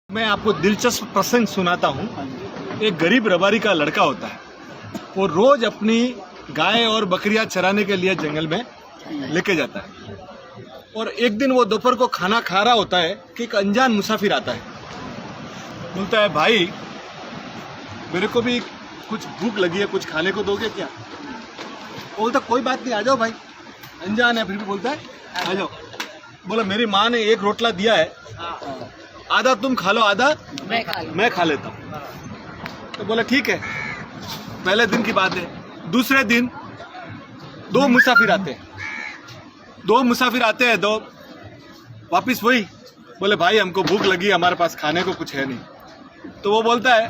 मैं आपको दिलचस्प प्रसंग सुनाता हूँ। एक गरीब रबारी का लड़का होता है, वो रोज अपनी गाय और बकरियां चराने के लिए जंगल में लेके जाता है। और एक दिन वो दोपहर को खाना खा रहा होता है कि एक अनजान मुसाफिर आता है। बोलता है, भाई मेरे को भी कुछ भूख लगी है, कुछ खाने को दोगे क्या? बोलता कोई बात नहीं, आ जाओ भाई। अनजान है फिर भी बोलता है आ जाओ। बोला मेरी माँ ने एक रोटला दिया है, आधा तुम खा लो, आधा मैं खा लेता हूँ। तो बोला ठीक है। पहले दिन की बात है। दूसरे दिन दो मुसाफिर आते हैं, दो वापिस वही बोले भाई हमको भूख लगी, हमारे पास खाने को कुछ है नहीं। तो वो बोलता है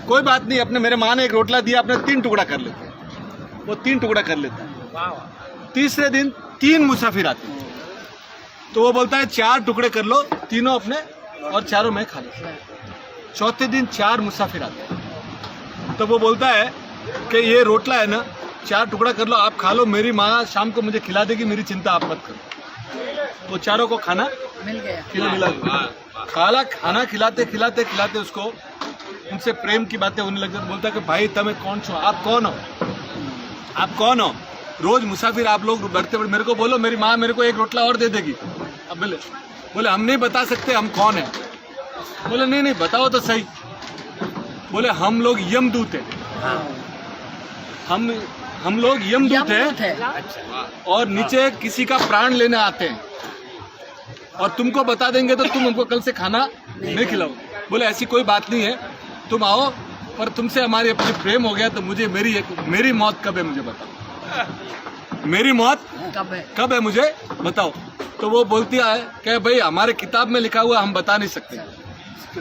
कोई बात नहीं, अपने मेरे माँ ने एक रोटला दिया, अपने 3 टुकड़ा कर लेते हैं। वो 3 टुकड़ा कर लेता है। तीसरे दिन 3 मुसाफिर आते हैं, तो वो बोलता है 4 टुकड़े कर लो, तीनों अपने और चारों मैं खा लेता हूं। चौथे दिन 4 मुसाफिर आते हैं, तो वो बोलता है कि ये रोटला है ना, 4 टुकड़ा कर लो, आप खा लो, मेरी माँ शाम को मुझे खिला देगी, मेरी चिंता आप मत करो। तो चारों को खाना मिल गया। खाना खिलाते उसको उनसे प्रेम की बातें होने लग जाती। बोलता है कि भाई तमें कौन छो, आप कौन हो? रोज मुसाफिर आप लोग बढ़ते मेरे को बोलो, मेरी माँ मेरे को एक रोटला और दे देगी। अब बोले हम नहीं बता सकते हम कौन है। बोले नहीं बताओ तो सही। बोले हम लोग यमदूत हैं। हम लोग यमदूत हैं और नीचे किसी का प्राण लेने आते हैं, और तुमको बता देंगे तो तुम हमको कल से खाना नहीं खिलाओ। बोले ऐसी कोई बात नहीं है, तुम आओ, पर तुमसे हमारी अपनी प्रेम हो गया तो मुझे मेरी मौत कब है मुझे बताओ, मेरी मौत कब है मुझे बताओ। तो वो बोलती है कि भाई हमारे किताब में लिखा हुआ हम बता नहीं सकते।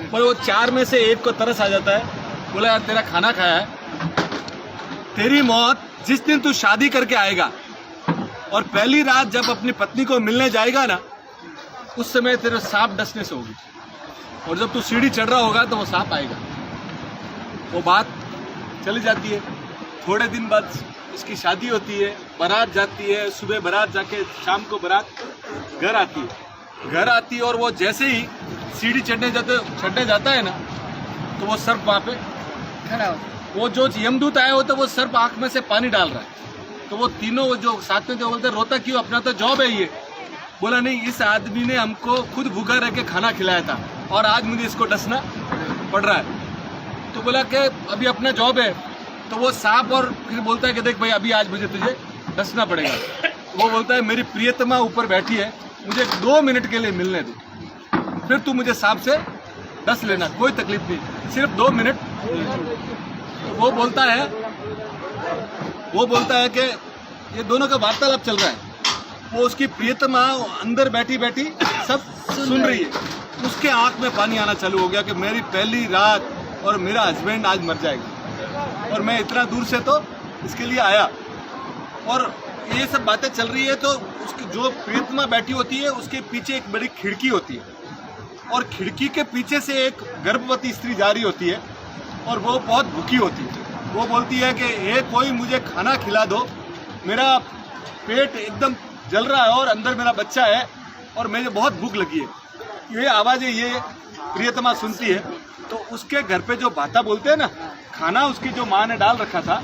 पर वो 4 में से एक को तरस आ जाता है। बोला यार तेरा खाना खाया है, तेरी मौत जिस दिन तू शादी करके आएगा और पहली रात जब अपनी पत्नी को मिलने जाएगा ना, उस समय तेरे सांप डसने से होगी, और जब तू सीढ़ी चढ़ रहा होगा तो वो सांप आएगा। वो बात चली जाती है। थोड़े दिन बाद उसकी शादी होती है, बारात जाती है, सुबह बारात जाके शाम को बारात घर आती है। और वो जैसे ही सीढ़ी चढ़ने जाता है ना, तो वो सर्प वहाँ पे खड़ा हो। वो जो यमदूत आया हो तो वो सर्प आंख में से पानी डाल रहा है। तो वो तीनों जो साथ में थे बोलते रोता क्यों, अपना तो जॉब है ये। बोला नहीं, इस आदमी ने हमको खुद भूखा रह के खाना खिलाया था और आज मुझे इसको डसना पड़ रहा है। तो बोला कि अभी अपना जॉब है। तो वो सांप और फिर बोलता है कि देख भाई अभी आज मुझे तुझे डसना पड़ेगा। वो बोलता है मेरी प्रियतमा ऊपर बैठी है, मुझे 2 मिनट के लिए मिलने दे, फिर तू मुझे सांप से डस लेना, कोई तकलीफ नहीं, सिर्फ 2 मिनट। तो वो बोलता है कि ये दोनों का वार्तालाप चल रहा है। वो उसकी प्रियतमा अंदर बैठी सब सुन रही है। उसके आंख में पानी आना चालू हो गया कि मेरी पहली रात और मेरा हस्बैंड आज मर जाएगा, और मैं इतना दूर से तो इसके लिए आया। और ये सब बातें चल रही है, तो उसकी जो प्रियतमा बैठी होती है उसके पीछे एक बड़ी खिड़की होती है, और खिड़की के पीछे से एक गर्भवती स्त्री जा रही होती है, और वो बहुत भूखी होती है। वो बोलती है कि ये कोई मुझे खाना खिला दो, मेरा पेट एकदम जल रहा है और अंदर मेरा बच्चा है और मुझे बहुत भूख लगी है। ये आवाज़ें ये प्रियतमा सुनती है। तो उसके घर पे जो भाता बोलते हैं ना, खाना उसकी जो माँ ने डाल रखा था,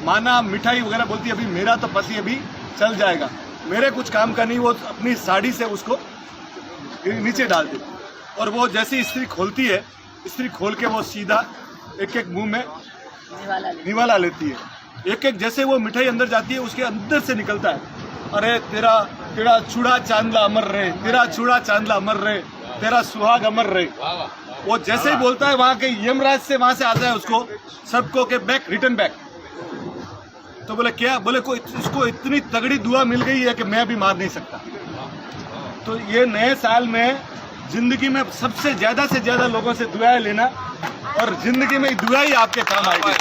माँ ना मिठाई वगैरह बोलती है, अभी मेरा तो पति अभी चल जाएगा, मेरे कुछ काम का नहीं। वो अपनी साड़ी से उसको नीचे डाल देती, और वो जैसी स्त्री खोलती है, स्त्री खोल के वो सीधा एक मुंह में निवाला लेती है। एक जैसे वो मिठाई अंदर जाती है, उसके अंदर से निकलता है, अरे तेरा चूड़ा चांदला अमर रहे, तेरा चूड़ा चांदला अमर रहे, तेरा सुहाग अमर रहे। वो जैसे ही बोलता है, वहां के यमराज से वहां से आता है उसको सबको के बैक, रिटर्न बैक। तो बोले क्या? बोले इसको इतनी तगड़ी दुआ मिल गई है कि मैं भी मार नहीं सकता। तो ये नए साल में जिंदगी में सबसे ज्यादा से ज्यादा लोगों से दुआएं लेना, और जिंदगी में दुआ ही आपके काम आएगी।